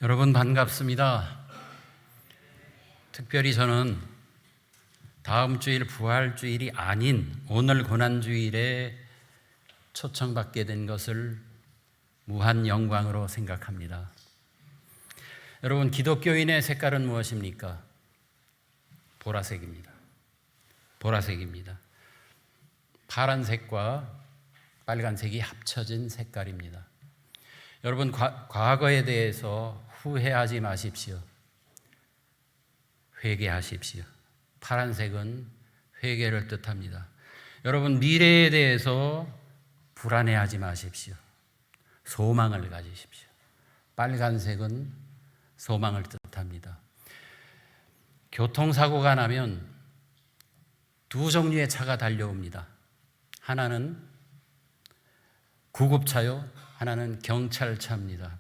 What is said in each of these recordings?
여러분 반갑습니다. 특별히 저는 다음 주일 부활주일이 아닌 오늘 고난주일에 초청받게 된 것을 무한 영광으로 생각합니다. 여러분, 기독교인의 색깔은 무엇입니까? 보라색입니다. 보라색입니다. 파란색과 빨간색이 합쳐진 색깔입니다. 여러분, 과거에 대해서 후회하지 마십시오. 회개하십시오. 파란색은 회개를 뜻합니다. 여러분, 미래에 대해서 불안해하지 마십시오. 소망을 가지십시오. 빨간색은 소망을 뜻합니다. 교통사고가 나면 두 종류의 차가 달려옵니다. 하나는 구급차요, 하나는 경찰차입니다.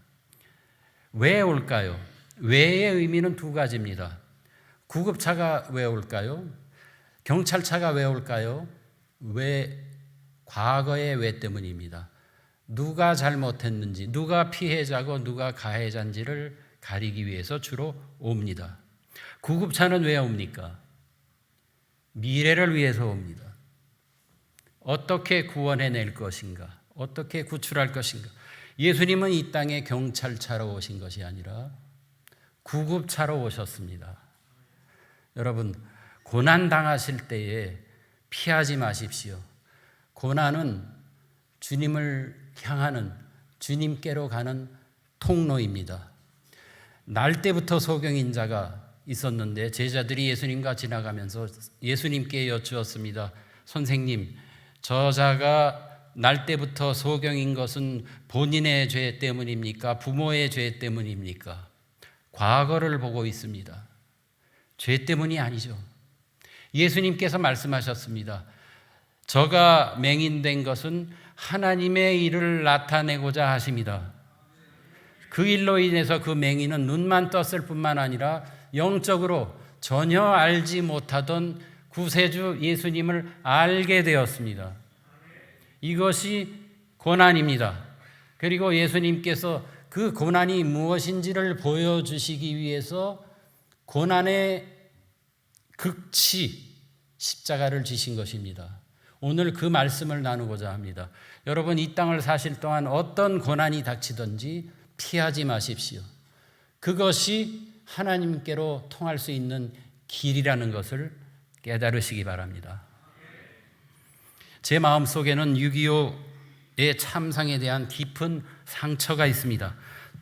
왜 올까요? 왜의 의미는 두 가지입니다. 구급차가 왜 올까요? 경찰차가 왜 올까요? 왜? 과거의 왜 때문입니다. 누가 잘못했는지, 누가 피해자고 누가 가해자인지를 가리기 위해서 주로 옵니다. 구급차는 왜 옵니까? 미래를 위해서 옵니다. 어떻게 구원해낼 것인가? 어떻게 구출할 것인가? 예수님은 이 땅에 경찰차로 오신 것이 아니라 구급차로 오셨습니다. 여러분, 고난 당하실 때에 피하지 마십시오. 고난은 주님을 향하는, 주님께로 가는 통로입니다. 날 때부터 소경인자가 있었는데 제자들이 예수님과 지나가면서 예수님께 여쭈었습니다. 선생님, 저자가 날 때부터 소경인 것은 본인의 죄 때문입니까? 부모의 죄 때문입니까? 과거를 보고 있습니다. 죄 때문이 아니죠. 예수님께서 말씀하셨습니다. 저가 맹인된 것은 하나님의 일을 나타내고자 하십니다. 그 일로 인해서 그 맹인은 눈만 떴을 뿐만 아니라 영적으로 전혀 알지 못하던 구세주 예수님을 알게 되었습니다. 이것이 고난입니다. 그리고 예수님께서 그 고난이 무엇인지를 보여주시기 위해서 고난의 극치 십자가를 지신 것입니다. 오늘 그 말씀을 나누고자 합니다. 여러분, 이 땅을 사실 동안 어떤 고난이 닥치든지 피하지 마십시오. 그것이 하나님께로 통할 수 있는 길이라는 것을 깨달으시기 바랍니다. 제 마음속에는 6.25의 참상에 대한 깊은 상처가 있습니다.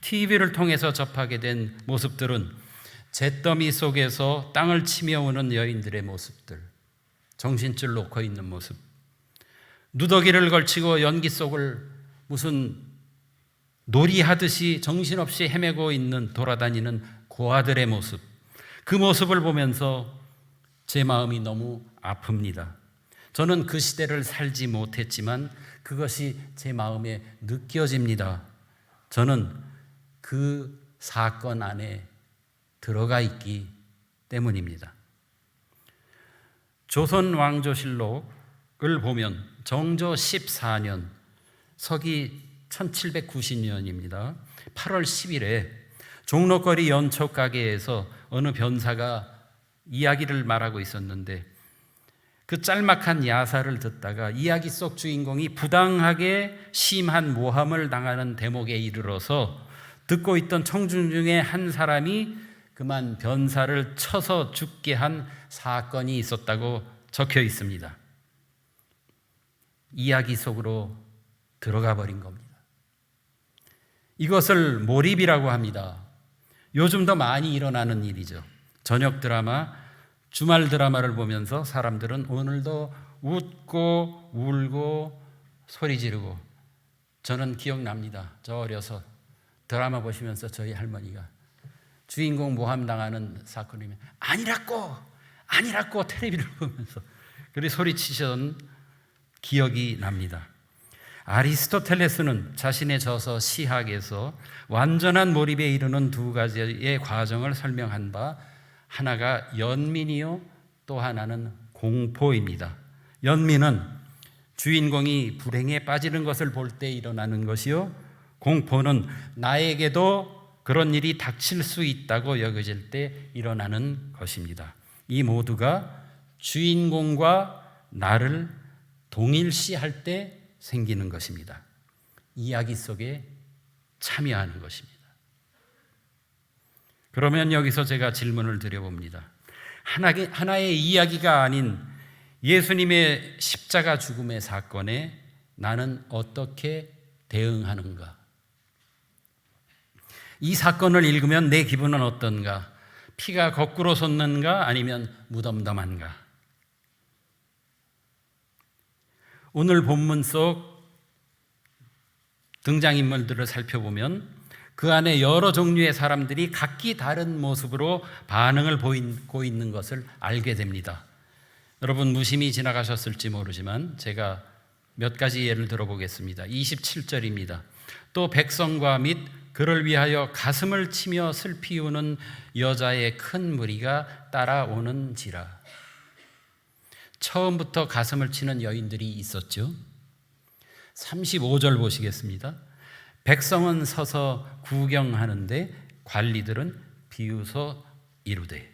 TV를 통해서 접하게 된 모습들은 잿더미 속에서 땅을 치며 오는 여인들의 모습들, 정신줄 놓고 있는 모습, 누더기를 걸치고 연기 속을 무슨 놀이하듯이 정신없이 헤매고 있는 돌아다니는 고아들의 모습, 그 모습을 보면서 제 마음이 너무 아픕니다. 저는 그 시대를 살지 못했지만 그것이 제 마음에 느껴집니다. 저는 그 사건 안에 들어가 있기 때문입니다. 조선 왕조실록을 보면 정조 14년, 서기 1790년입니다. 8월 10일에 종로거리 연초 가게에서 어느 변사가 이야기를 말하고 있었는데 그 짤막한 야사를 듣다가 이야기 속 주인공이 부당하게 심한 모함을 당하는 대목에 이르러서 듣고 있던 청중 중에 한 사람이 그만 변사를 쳐서 죽게 한 사건이 있었다고 적혀 있습니다. 이야기 속으로 들어가 버린 겁니다. 이것을 몰입이라고 합니다. 요즘도 많이 일어나는 일이죠. 저녁 드라마, 주말 드라마를 보면서 사람들은 오늘도 웃고 울고 소리 지르고, 저는 기억납니다. 저 어려서 드라마 보시면서 저희 할머니가 주인공 모함당하는 사건이면 아니라고 텔레비를 보면서 그리 소리치던 기억이 납니다. 아리스토텔레스는 자신의 저서 시학에서 완전한 몰입에 이르는 두 가지의 과정을 설명한 바 하나가 연민이요, 또 하나는 공포입니다. 연민은 주인공이 불행에 빠지는 것을 볼 때 일어나는 것이요, 공포는 나에게도 그런 일이 닥칠 수 있다고 여겨질 때 일어나는 것입니다. 이 모두가 주인공과 나를 동일시할 때 생기는 것입니다. 이야기 속에 참여하는 것입니다. 그러면 여기서 제가 질문을 드려봅니다. 하나의 이야기가 아닌 예수님의 십자가 죽음의 사건에 나는 어떻게 대응하는가? 이 사건을 읽으면 내 기분은 어떤가? 피가 거꾸로 솟는가? 아니면 무덤덤한가? 오늘 본문 속 등장인물들을 살펴보면 그 안에 여러 종류의 사람들이 각기 다른 모습으로 반응을 보이고 있는 것을 알게 됩니다. 여러분 무심히 지나가셨을지 모르지만 제가 몇 가지 예를 들어보겠습니다. 27절입니다. 또 백성과 및 그를 위하여 가슴을 치며 슬피 우는 여자의 큰 무리가 따라오는지라. 처음부터 가슴을 치는 여인들이 있었죠. 35절 보시겠습니다. 백성은 서서 구경하는데 관리들은 비웃어 이르되.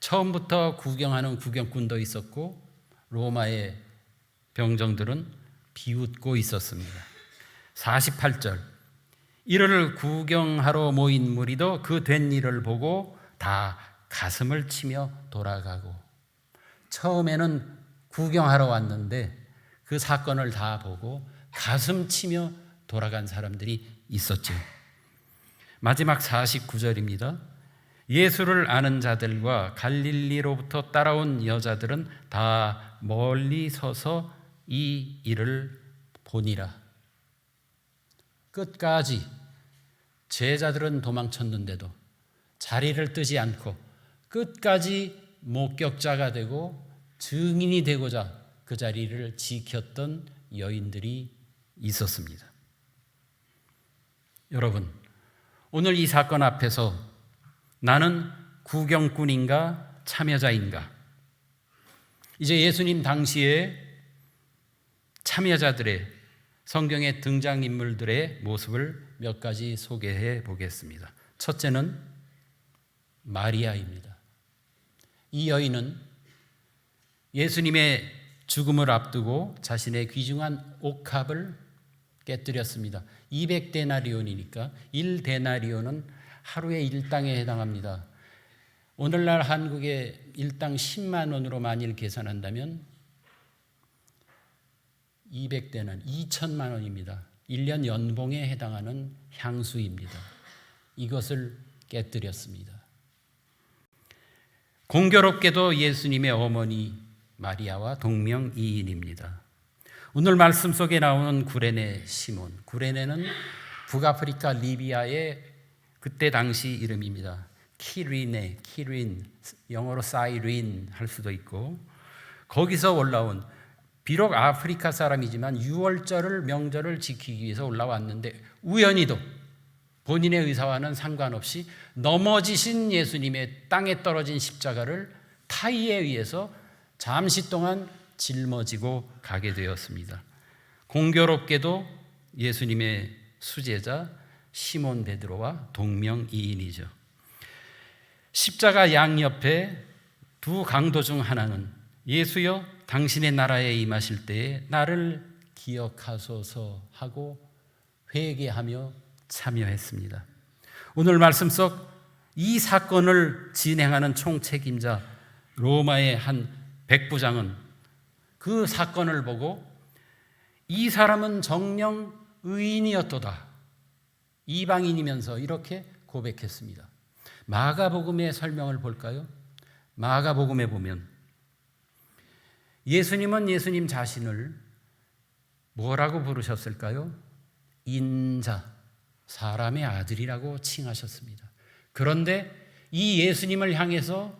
처음부터 구경하는 구경꾼도 있었고 로마의 병정들은 비웃고 있었습니다. 48절 이를 구경하러 모인 무리도 그 된 일을 보고 다 가슴을 치며 돌아가고. 처음에는 구경하러 왔는데 그 사건을 다 보고 가슴 치며 돌아간 사람들이 있었죠. 마지막 49절입니다. 예수를 아는 자들과 갈릴리로부터 따라온 여자들은 다 멀리 서서 이 일을 보니라. 끝까지 제자들은 도망쳤는데도 자리를 뜨지 않고 끝까지 목격자가 되고 증인이 되고자 그 자리를 지켰던 여인들이 있었습니다. 여러분, 오늘 이 사건 앞에서 나는 구경꾼인가 참여자인가? 이제 예수님 당시에 참여자들의 성경의 등장인물들의 모습을 몇 가지 소개해 보겠습니다. 첫째는 마리아입니다. 이 여인은 예수님의 죽음을 앞두고 자신의 귀중한 옥합을 깨뜨렸습니다. 200데나리온이니까 1데나리온은 하루의 일당에 해당합니다. 오늘날 한국의 일당 10만 원으로 만일 계산한다면 200데나리 2천만 원입니다. 1년 연봉에 해당하는 향수입니다. 이것을 깨뜨렸습니다. 공교롭게도 예수님의 어머니 마리아와 동명이인입니다. 오늘 말씀 속에 나오는 구레네 시몬. 구레네는 북아프리카 리비아의 그때 당시 이름입니다. 키린, 영어로 사이린 할 수도 있고, 거기서 올라온, 비록 아프리카 사람이지만 유월절을 명절을 지키기 위해서 올라왔는데 우연히도 본인의 의사와는 상관없이 넘어지신 예수님의 땅에 떨어진 십자가를 타이에 의해서 잠시 동안 짊어지고 가게 되었습니다. 공교롭게도 예수님의 수제자 시몬 베드로와 동명이인이죠. 십자가 양옆에 두 강도 중 하나는 예수여 당신의 나라에 임하실 때에 나를 기억하소서 하고 회개하며 참여했습니다. 오늘 말씀 속 이 사건을 진행하는 총책임자 로마의 한 백부장은 그 사건을 보고 이 사람은 정녕 의인이었도다, 이방인이면서 이렇게 고백했습니다. 마가복음의 설명을 볼까요? 마가복음에 보면 예수님은 예수님 자신을 뭐라고 부르셨을까요? 인자, 사람의 아들이라고 칭하셨습니다. 그런데 이 예수님을 향해서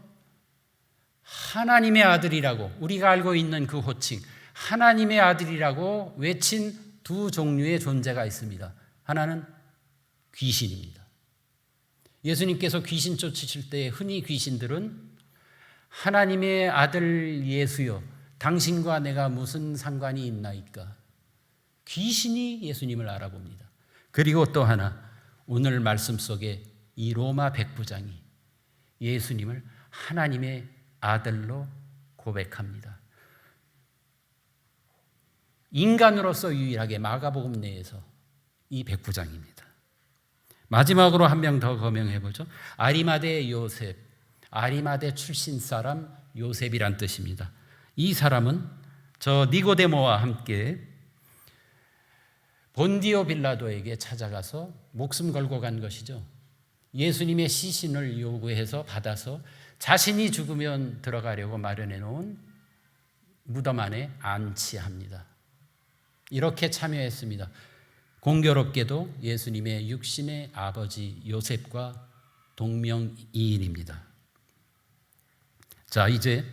하나님의 아들이라고, 우리가 알고 있는 그 호칭 하나님의 아들이라고 외친 두 종류의 존재가 있습니다. 하나는 귀신입니다. 예수님께서 귀신 쫓으실 때 흔히 귀신들은 하나님의 아들 예수여 당신과 내가 무슨 상관이 있나이까? 귀신이 예수님을 알아봅니다. 그리고 또 하나, 오늘 말씀 속에 이 로마 백부장이 예수님을 하나님의 아들로 고백합니다. 인간으로서 유일하게 마가복음 내에서 이 백부장입니다. 마지막으로 한 명 더 거명해 보죠. 아리마대 요셉, 아리마대 출신 사람 요셉이란 뜻입니다. 이 사람은 저 니고데모와 함께 본디오 빌라도에게 찾아가서 목숨 걸고 간 것이죠. 예수님의 시신을 요구해서 받아서 자신이 죽으면 들어가려고 마련해 놓은 무덤 안에 안치합니다. 이렇게 참여했습니다. 공교롭게도 예수님의 육신의 아버지 요셉과 동명이인입니다. 자, 이제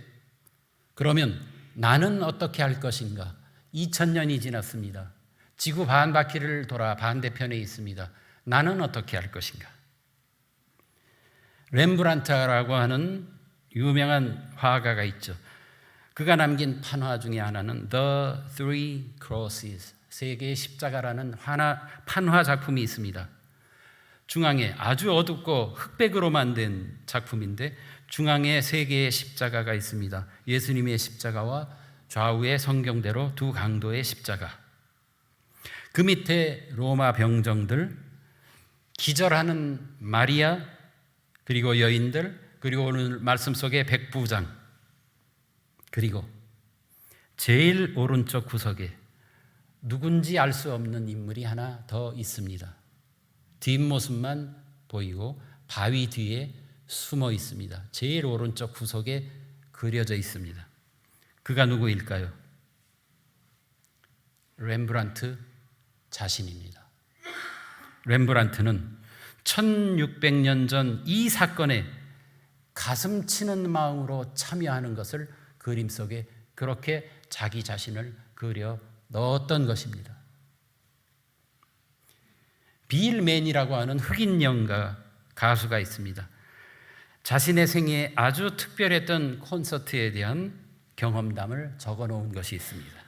그러면 나는 어떻게 할 것인가? 2000년이 지났습니다. 지구 반바퀴를 돌아 반대편에 있습니다. 나는 어떻게 할 것인가? 렘브란트라고 하는 유명한 화가가 있죠. 그가 남긴 판화 중에 하나는 The Three Crosses, 세 개의 십자가라는 판화 작품이 있습니다. 중앙에 아주 어둡고 흑백으로 만든 작품인데 중앙에 세 개의 십자가가 있습니다. 예수님의 십자가와 좌우의 성경대로 두 강도의 십자가. 그 밑에 로마 병정들, 기절하는 마리아, 그리고 여인들, 그리고 오늘 말씀 속의 백부장, 그리고 제일 오른쪽 구석에 누군지 알 수 없는 인물이 하나 더 있습니다. 뒷모습만 보이고 바위 뒤에 숨어 있습니다. 제일 오른쪽 구석에 그려져 있습니다. 그가 누구일까요? 렘브란트 자신입니다. 렘브란트는 1600년 전 이 사건에 가슴 치는 마음으로 참여하는 것을 그림 속에 그렇게 자기 자신을 그려 넣었던 것입니다. 빌맨이라고 하는 흑인 연가 가수가 있습니다. 자신의 생애에 아주 특별했던 콘서트에 대한 경험담을 적어 놓은 것이 있습니다.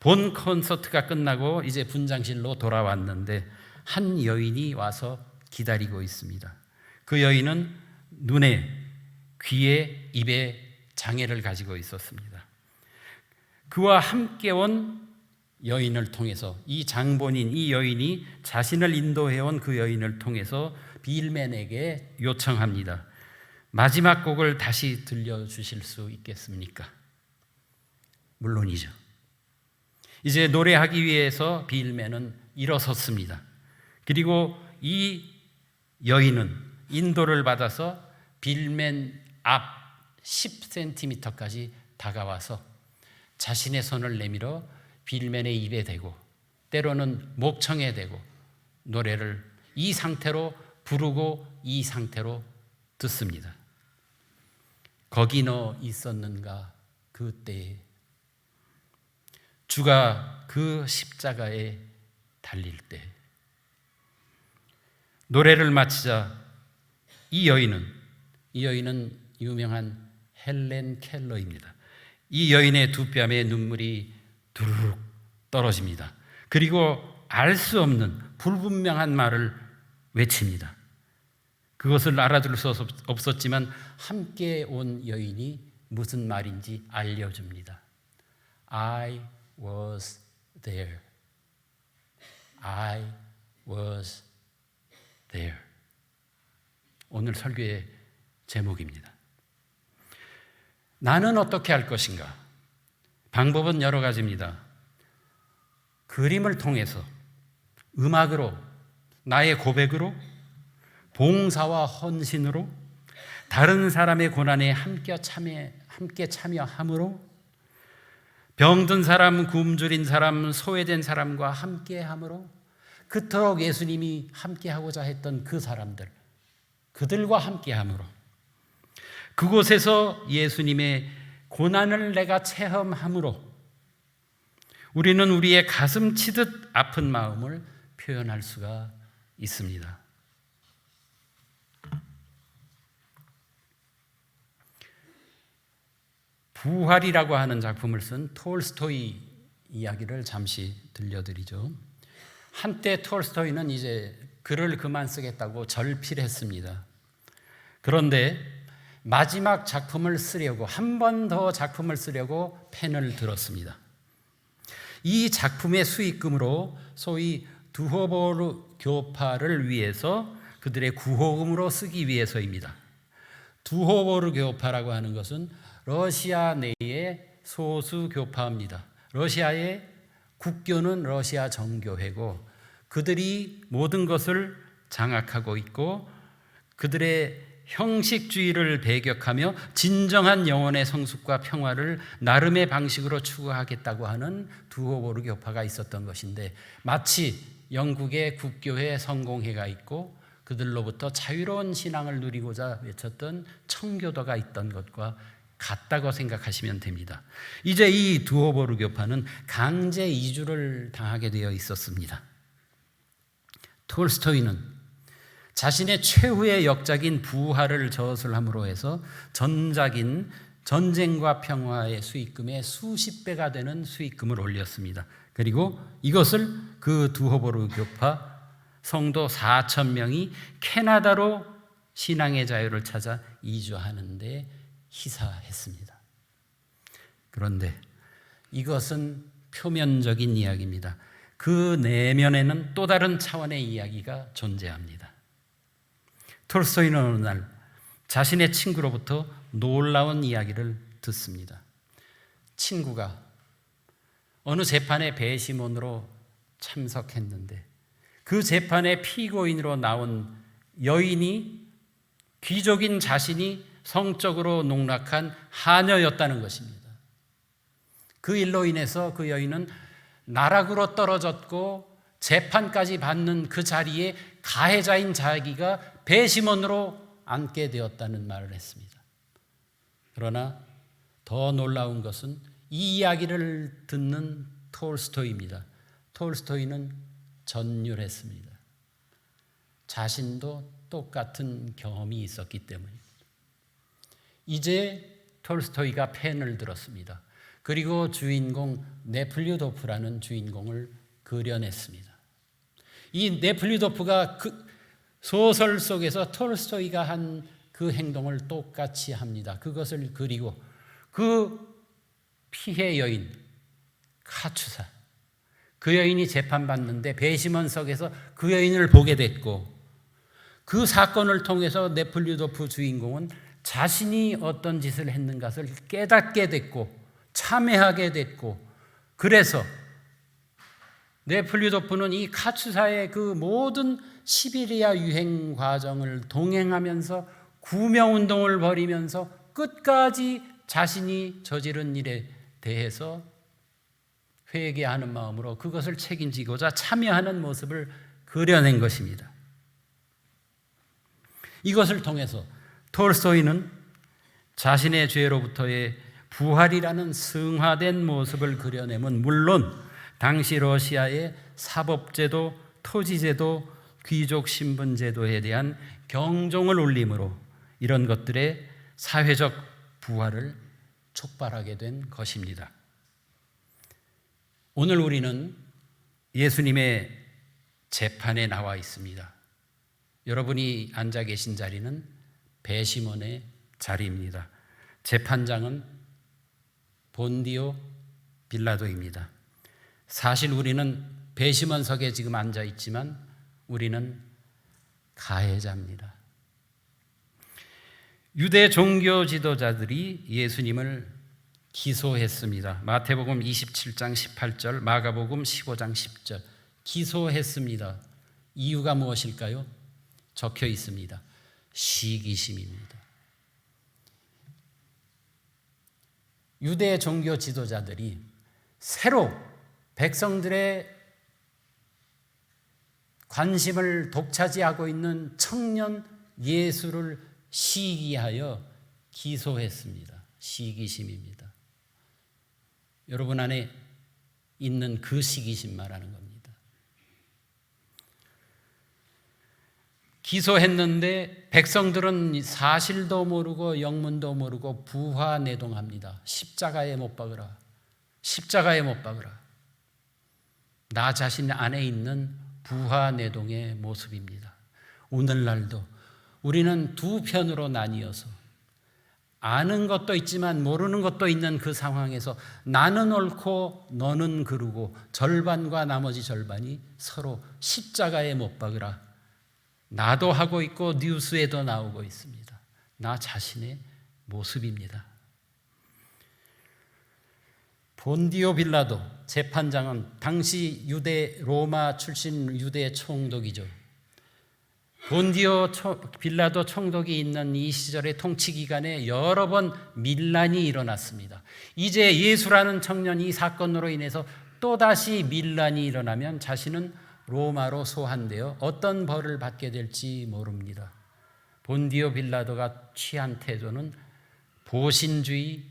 본 콘서트가 끝나고 이제 분장실로 돌아왔는데 한 여인이 와서 기다리고 있습니다. 그 여인은 눈에, 귀에, 입에 장애를 가지고 있었습니다. 그와 함께 온 여인을 통해서 이 장본인, 이 여인이 자신을 인도해온 그 여인을 통해서 빌맨에게 요청합니다. 마지막 곡을 다시 들려주실 수 있겠습니까? 물론이죠. 이제 노래하기 위해서 빌맨은 일어섰습니다. 그리고 이 여인은 인도를 받아서 빌맨 앞 10cm까지 다가와서 자신의 손을 내밀어 빌맨의 입에 대고 때로는 목청에 대고 노래를 이 상태로 부르고 이 상태로 듣습니다. 거기 너 있었는가 그때에 주가 그 십자가에 달릴 때. 노래를 마치자 이 여인은 유명한 헬렌 켈러입니다. 이 여인의 두 뺨에 눈물이 두루룩 떨어집니다. 그리고 알 수 없는 불분명한 말을 외칩니다. 그것을 알아들을 수 없었지만 함께 온 여인이 무슨 말인지 알려줍니다. I was there. I was there. 오늘 설교의 제목입니다. 나는 어떻게 할 것인가? 방법은 여러 가지입니다. 그림을 통해서, 음악으로, 나의 고백으로, 봉사와 헌신으로, 다른 사람의 고난에 함께 참여함으로, 병든 사람, 굶주린 사람, 소외된 사람과 함께함으로, 그토록 예수님이 함께하고자 했던 그 사람들, 그들과 함께함으로, 그곳에서 예수님의 고난을 내가 체험함으로 우리는 우리의 가슴 치듯 아픈 마음을 표현할 수가 있습니다. 부활이라고 하는 작품을 쓴 톨스토이 이야기를 잠시 들려드리죠. 한때 톨스토이는 이제 글을 그만 쓰겠다고 절필했습니다. 그런데 마지막 작품을 쓰려고, 한 번 더 작품을 쓰려고 펜을 들었습니다. 이 작품의 수익금으로 소위 두호보르 교파를 위해서 그들의 구호금으로 쓰기 위해서입니다. 두호보르 교파라고 하는 것은 러시아 내의 소수 교파입니다. 러시아의 국교는 러시아 정교회고 그들이 모든 것을 장악하고 있고 그들의 형식주의를 배격하며 진정한 영혼의 성숙과 평화를 나름의 방식으로 추구하겠다고 하는 두호보르 교파가 있었던 것인데, 마치 영국의 국교회 성공회가 있고 그들로부터 자유로운 신앙을 누리고자 외쳤던 청교도가 있던 것과 같다고 생각하시면 됩니다. 이제 이 두호보르 교파는 강제 이주를 당하게 되어 있었습니다. 톨스토이는 자신의 최후의 역작인 부활을 저술함으로 해서 전작인 전쟁과 평화의 수익금의 수십 배가 되는 수익금을 올렸습니다. 그리고 이것을 그 두호보르 교파 성도 4,000명이 캐나다로 신앙의 자유를 찾아 이주하는 데 희사했습니다. 그런데 이것은 표면적인 이야기입니다. 그 내면에는 또 다른 차원의 이야기가 존재합니다. 톨스토이는 어느 날 자신의 친구로부터 놀라운 이야기를 듣습니다. 친구가 어느 재판에 배심원으로 참석했는데 그 재판의 피고인으로 나온 여인이 귀족인 자신이 성적으로 농락한 하녀였다는 것입니다. 그 일로 인해서 그 여인은 나락으로 떨어졌고 재판까지 받는 그 자리에 가해자인 자기가 배심원으로 앉게 되었다는 말을 했습니다. 그러나 더 놀라운 것은 이 이야기를 듣는 톨스토이입니다. 톨스토이는 전율했습니다. 자신도 똑같은 경험이 있었기 때문입니다. 이제 톨스토이가 펜을 들었습니다. 그리고 주인공 네플류도프라는 주인공을 그려냈습니다. 이 네플류도프가 그 소설 속에서 톨스토이가 한 그 행동을 똑같이 합니다. 그것을 그리고 그 피해 여인 카추사, 그 여인이 재판받는데 배심원석에서 그 여인을 보게 됐고 그 사건을 통해서 네플류도프 주인공은 자신이 어떤 짓을 했는가를 깨닫게 됐고 참회하게 됐고, 그래서 네플류도프는 이 카추사의 그 모든 시베리아 유행 과정을 동행하면서 구명운동을 벌이면서 끝까지 자신이 저지른 일에 대해서 회개하는 마음으로 그것을 책임지고자 참여하는 모습을 그려낸 것입니다. 이것을 통해서 톨스토이는 자신의 죄로부터의 부활이라는 승화된 모습을 그려내면 물론 당시 러시아의 사법제도, 토지제도, 귀족 신분제도에 대한 경종을 울림으로 이런 것들의 사회적 부활을 촉발하게 된 것입니다. 오늘 우리는 예수님의 재판에 나와 있습니다. 여러분이 앉아 계신 자리는 배심원의 자리입니다. 재판장은 본디오 빌라도입니다. 사실 우리는 배심원석에 지금 앉아 있지만 우리는 가해자입니다. 유대 종교 지도자들이 예수님을 기소했습니다. 마태복음 27장 18절, 마가복음 15장 10절. 기소했습니다. 이유가 무엇일까요? 적혀 있습니다. 시기심입니다. 유대 종교 지도자들이 새로 백성들의 관심을 독차지하고 있는 청년 예수를 시기하여 기소했습니다. 시기심입니다. 여러분 안에 있는 그 시기심 말하는 겁니다. 기소했는데 백성들은 사실도 모르고 영문도 모르고 부화내동합니다. 십자가에 못 박으라. 십자가에 못 박으라. 나 자신 안에 있는 부하내동의 모습입니다. 오늘날도 우리는 두 편으로 나뉘어서 아는 것도 있지만 모르는 것도 있는 그 상황에서 나는 옳고 너는 그르고 절반과 나머지 절반이 서로 십자가에 못 박으라. 나도 하고 있고 뉴스에도 나오고 있습니다. 나 자신의 모습입니다. 본디오 빌라도 재판장은 당시 로마 출신 유대 총독이죠. 본디오 빌라도 총독이 있는 이 시절의 통치 기간에 여러 번 밀란이 일어났습니다. 이제 예수라는 청년이 이 사건으로 인해서 또다시 밀란이 일어나면 자신은 로마로 소환되어 어떤 벌을 받게 될지 모릅니다. 본디오 빌라도가 취한 태도는 보신주의,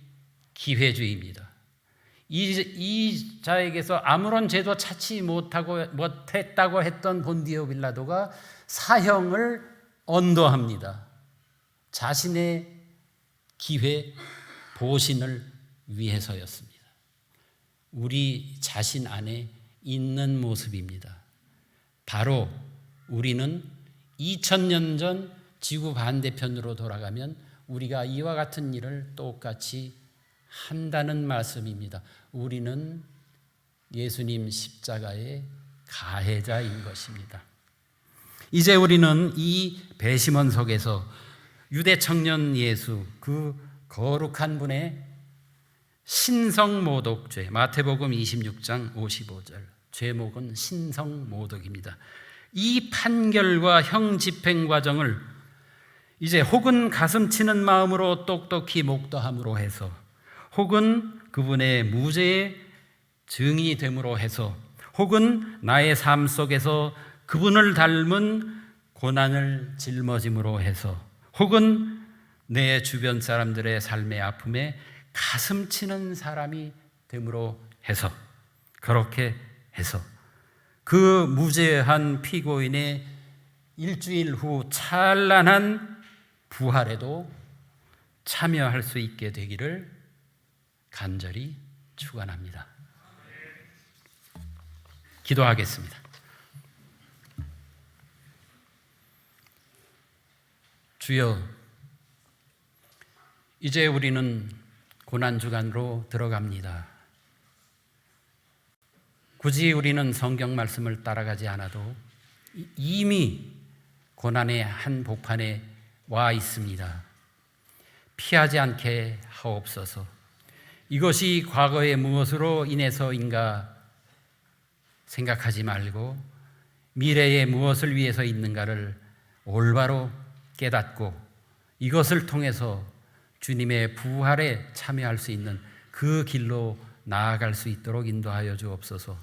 기회주의입니다. 이 자에게서 아무런 죄도 찾지 못했다고 했던 본디오 빌라도가 사형을 언도합니다. 자신의 기회, 보신을 위해서였습니다. 우리 자신 안에 있는 모습입니다. 바로 우리는 2000년 전 지구 반대편으로 돌아가면 우리가 이와 같은 일을 똑같이 한다는 말씀입니다. 우리는 예수님 십자가의 가해자인 것입니다. 이제 우리는 이 배심원 속에서 유대 청년 예수, 그 거룩한 분의 신성모독죄, 마태복음 26장 55절, 제목은 신성모독입니다. 이 판결과 형 집행 과정을 이제 혹은 가슴 치는 마음으로 똑똑히 목도함으로 해서, 혹은 그분의 무죄의 증이 됨으로 해서, 혹은 나의 삶 속에서 그분을 닮은 고난을 짊어짐으로 해서, 혹은 내 주변 사람들의 삶의 아픔에 가슴 치는 사람이 됨으로 해서, 그렇게 해서 그 무죄한 피고인의 일주일 후 찬란한 부활에도 참여할 수 있게 되기를 간절히 축원합니다. 기도하겠습니다. 주여, 이제 우리는 고난주간으로 들어갑니다. 굳이 우리는 성경 말씀을 따라가지 않아도 이미 고난의 한복판에 와 있습니다. 피하지 않게 하옵소서. 이것이 과거의 무엇으로 인해서인가 생각하지 말고 미래의 무엇을 위해서 있는가를 올바로 깨닫고 이것을 통해서 주님의 부활에 참여할 수 있는 그 길로 나아갈 수 있도록 인도하여 주옵소서.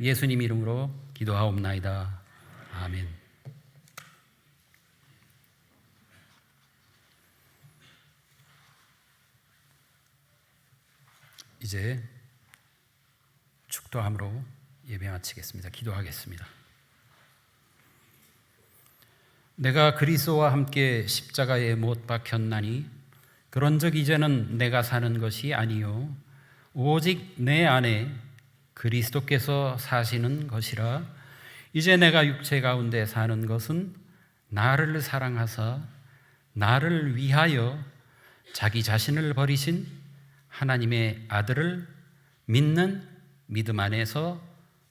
예수님 이름으로 기도하옵나이다. 아멘. 이제 축도함으로 예배 마치겠습니다. 기도하겠습니다. 내가 그리스도와 함께 십자가에 못 박혔나니 그런즉 이제는 내가 사는 것이 아니요 오직 내 안에 그리스도께서 사시는 것이라. 이제 내가 육체 가운데 사는 것은 나를 사랑하사 나를 위하여 자기 자신을 버리신 하나님의 아들을 믿는 믿음 안에서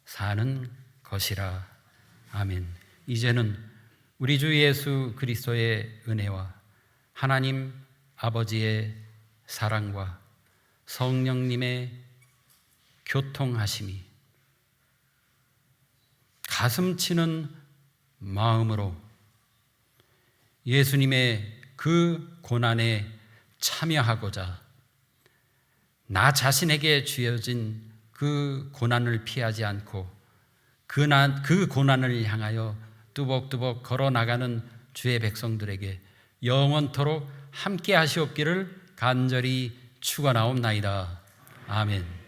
사는 것이라. 아멘. 이제는 우리 주 예수 그리스도의 은혜와 하나님 아버지의 사랑과 성령님의 교통하심이 가슴 치는 마음으로 예수님의 그 고난에 참여하고자 나 자신에게 주어진 그 고난을 피하지 않고 그 고난을 향하여 뚜벅뚜벅 걸어나가는 주의 백성들에게 영원토록 함께 하시옵기를 간절히 축원하옵나이다. 아멘.